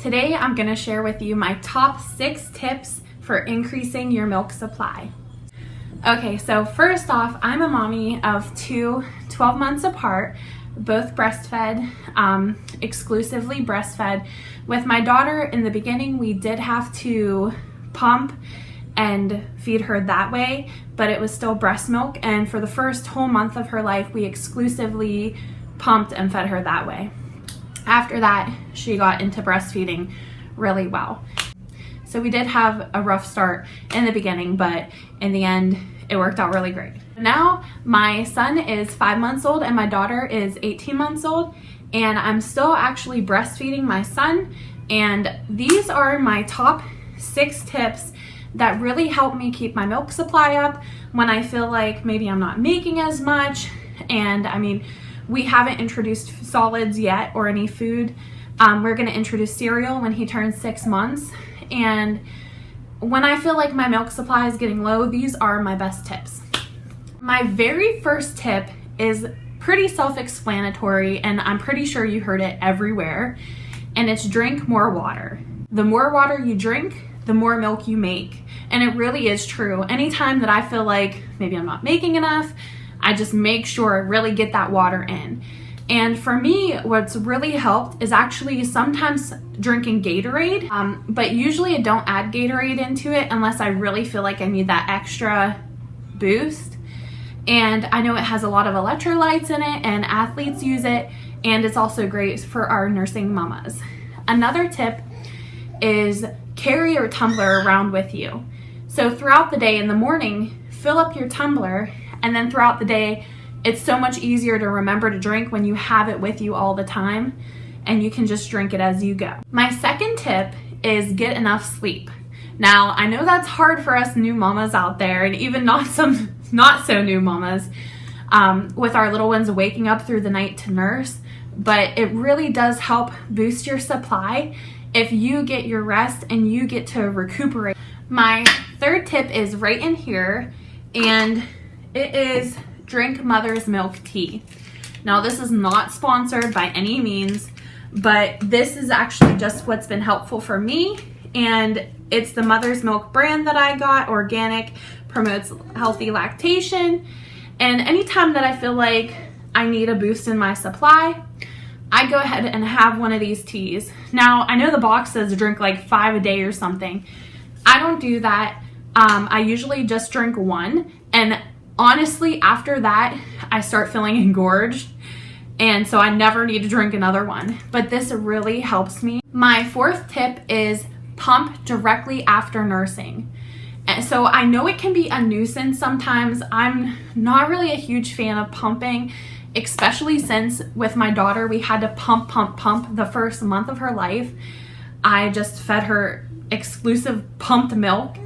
Today I'm going to share with you my top 6 tips for increasing your milk supply. Okay, so first off, I'm a mommy of 2 12 months apart, both breastfed, exclusively breastfed. With my daughter in the beginning, we did have to pump and feed her that way, but it was still breast milk, and for the first whole month of her life, we exclusively pumped and fed her that way. After that, she got into breastfeeding really well. So we did have a rough start in the beginning, but in the end, it worked out really great. Now, my son is 5 months old and my daughter is 18 months old, and I'm still actually breastfeeding my son. And these are my top 6 tips that really help me keep my milk supply up when I feel like maybe I'm not making as much. And I mean, we haven't introduced solids yet or any food. We're gonna introduce cereal when he turns 6 months. And when I feel like my milk supply is getting low, these are my best tips. My very first tip is pretty self-explanatory, and I'm pretty sure you heard it everywhere, and it's drink more water. The more water you drink, the more milk you make. And it really is true. Anytime that I feel like maybe I'm not making enough, I just make sure I really get that water in. And for me, what's really helped is actually sometimes drinking Gatorade, but usually I don't add Gatorade into it unless I really feel like I need that extra boost. And I know it has a lot of electrolytes in it and athletes use it, and it's also great for our nursing mamas. Another tip is carry your tumbler around with you. So throughout the day, in the morning, fill up your tumbler, and then throughout the day, it's so much easier to remember to drink when you have it with you all the time, and you can just drink it as you go. My second tip is get enough sleep. Now, I know that's hard for us new mamas out there, and even not so new mamas, with our little ones waking up through the night to nurse, but it really does help boost your supply if you get your rest and you get to recuperate. My third tip is right in here, and it is drink mother's milk tea. Now, this is not sponsored by any means, but this is actually just what's been helpful for me, and it's the mother's milk brand that I got, organic, promotes healthy lactation. And anytime that I feel like I need a boost in my supply, I go ahead and have one of these teas. Now, I know the box says drink like 5 a day or something. I don't do that. I usually just drink one, and honestly, after that, I start feeling engorged, and so I never need to drink another one. But this really helps me. My fourth tip is pump directly after nursing. And so I know it can be a nuisance sometimes. I'm not really a huge fan of pumping, especially since with my daughter, we had to pump the first month of her life. I just fed her exclusive pumped milk.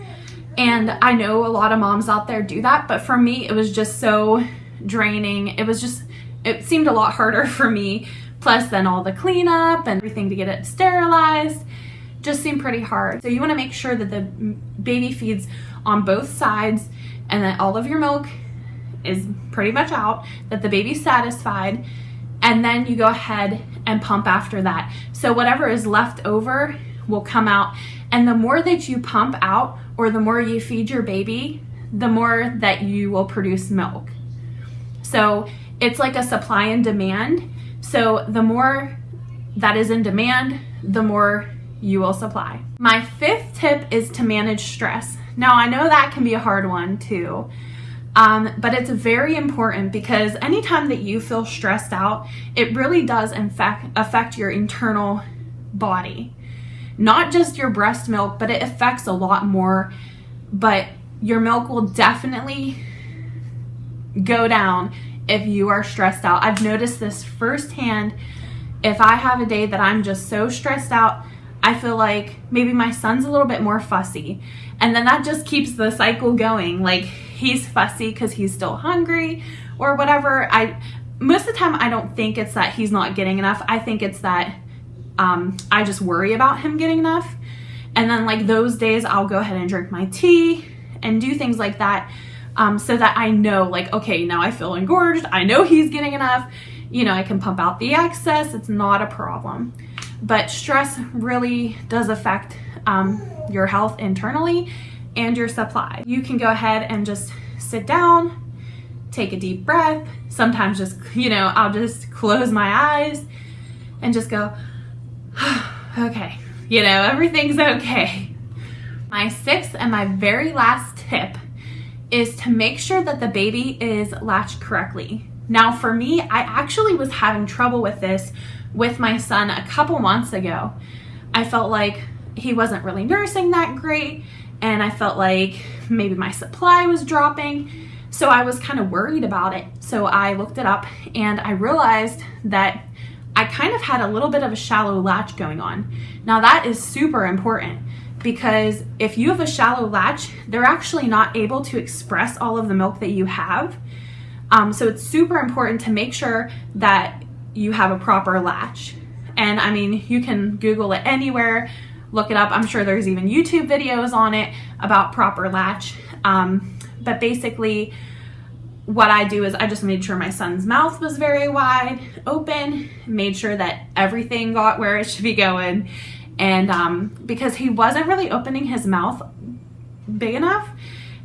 And I know a lot of moms out there do that, but for me, it was just so draining. It seemed a lot harder for me. Plus then all the cleanup and everything to get it sterilized just seemed pretty hard. So you wanna make sure that the baby feeds on both sides and that all of your milk is pretty much out, that the baby's satisfied, and then you go ahead and pump after that. So whatever is left over will come out, and the more that you pump out or the more you feed your baby, the more that you will produce milk. So it's like a supply and demand. So the more that is in demand, the more you will supply. My fifth tip is to manage stress. Now, I know that can be a hard one too, but it's very important because anytime that you feel stressed out, it really does in fact affect your internal body. Not just your breast milk, but it affects a lot more. But your milk will definitely go down if you are stressed out. I've noticed this firsthand. If I have a day that I'm just so stressed out, I feel like maybe my son's a little bit more fussy. And then that just keeps the cycle going. Like, he's fussy because he's still hungry or whatever. Most of the time, I don't think it's that he's not getting enough. I think it's that I just worry about him getting enough. And then like those days, I'll go ahead and drink my tea and do things like that, so that I know like, okay, now I feel engorged. I know he's getting enough. You know, I can pump out the excess. It's not a problem. but stress really does affect your health internally and your supply. You can go ahead and just sit down, take a deep breath. Sometimes just, I'll just close my eyes and just go, okay, everything's okay. My sixth and my very last tip is to make sure that the baby is latched correctly. Now for me, I actually was having trouble with this with my son a couple months ago. I felt like he wasn't really nursing that great, and I felt like maybe my supply was dropping. So I was kind of worried about it. So I looked it up and I realized that I kind of had a little bit of a shallow latch going on. Now that is super important, because if you have a shallow latch, they're actually not able to express all of the milk that you have. So it's super important to make sure that you have a proper latch. And I mean, you can Google it anywhere, look it up. I'm sure there's even YouTube videos on it about proper latch. But basically what I do is I just made sure my son's mouth was very wide open, made sure that everything got where it should be going. And because he wasn't really opening his mouth big enough,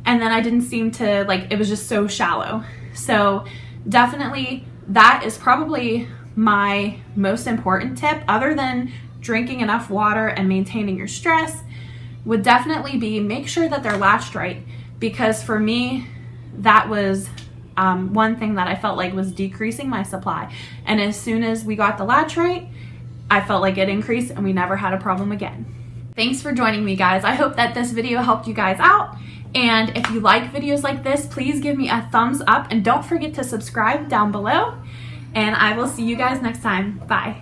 and then I didn't seem to, it was just so shallow. So definitely that is probably my most important tip, other than drinking enough water and maintaining your stress, would definitely be make sure that they're latched right. Because for me, that was one thing that I felt like was decreasing my supply. And as soon as we got the latch right, I felt like it increased and we never had a problem again. Thanks for joining me, guys. I hope that this video helped you guys out. And if you like videos like this, please give me a thumbs up and don't forget to subscribe down below. And I will see you guys next time. Bye.